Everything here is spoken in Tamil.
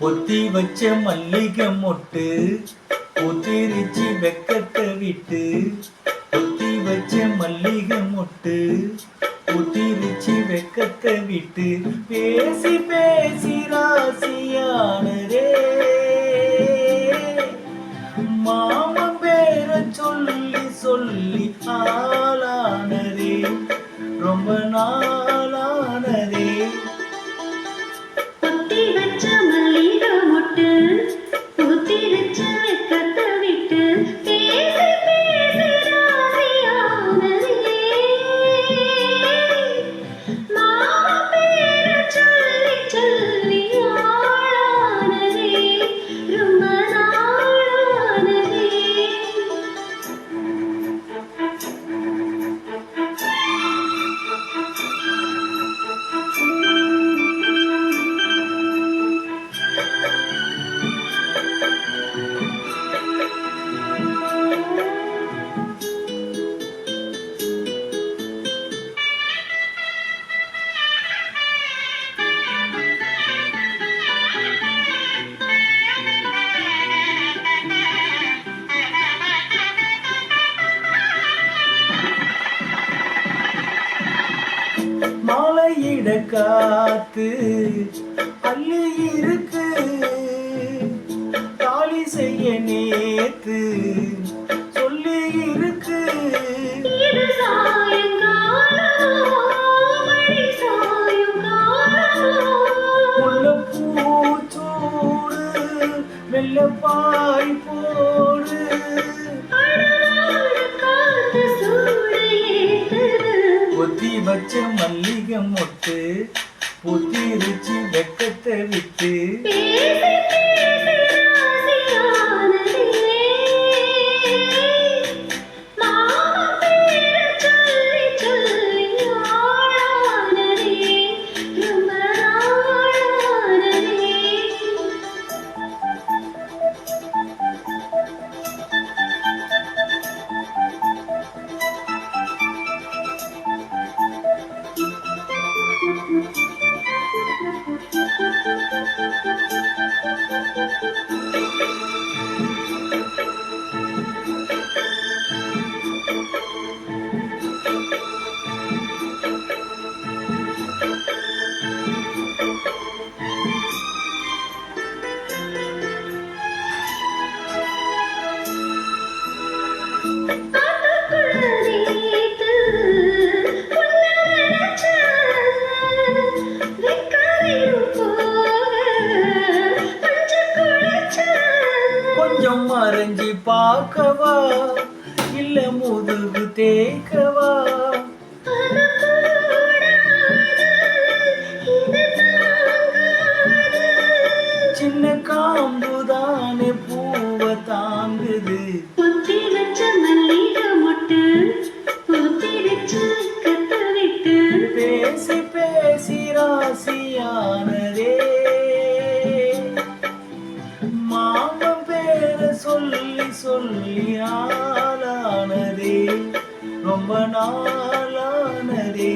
பொத்தி வச்ச மல்லிகை மொட்டு பொத்திரிச்சி வெக்கத்தை விட்டு. பொத்தி வச்ச மல்லிகை மொட்டு பொத்திரிச்சி வெக்கத்தை விட்டு. பேசி பேசி ராசியானதே மாமன் பேர சொல்லி சொல்லி ஆளானதே ரொம்ப நாளானதே. பொத்தி வச்ச மல்லிகை மொட்டு பொத்திரிச்ச வெக்கத்தை விட்டு. பேசி பேசி ராசியானதே மாமன் பேர சொல்லி சொல்லி ஆளானதே ரொம்ப நாளானதே. மாலையிட காத்து அள்ளி இருக்கு தாலி செய்ய நேத்து சொல்லி இருக்கு. இது சாயங்காலம் மழை சாயங்காலம் முல்லைப்பூச்சூடு வெள்ளப்பாய் போடு. காத்து சூடு ஏத்துது பொத்தி வச்ச மல்லிகை மொட்டு பொத்திரிச்சி வெக்கத்தை விட்டு. பேசி பேசி ராசியானதே மாமன் பேர சொல்லி சொல்லி ஆளானதே ரொம்ப நாளானதே. கொஞ்சம் மறைஞ்சி பார்க்கவா இல்ல முதுகு தேய்க்கவா. சின்ன காம்புதானே பூவை தாங்குது. பொத்தி வச்ச மல்லிகை மொட்டு பொத்திரிச்ச வெக்கத்தை விட்டு. பேசி பேசி ராசியானதே மாமன் பேர சொல்லி சொல்லி ஆளானதே ரொம்ப நாளானதே.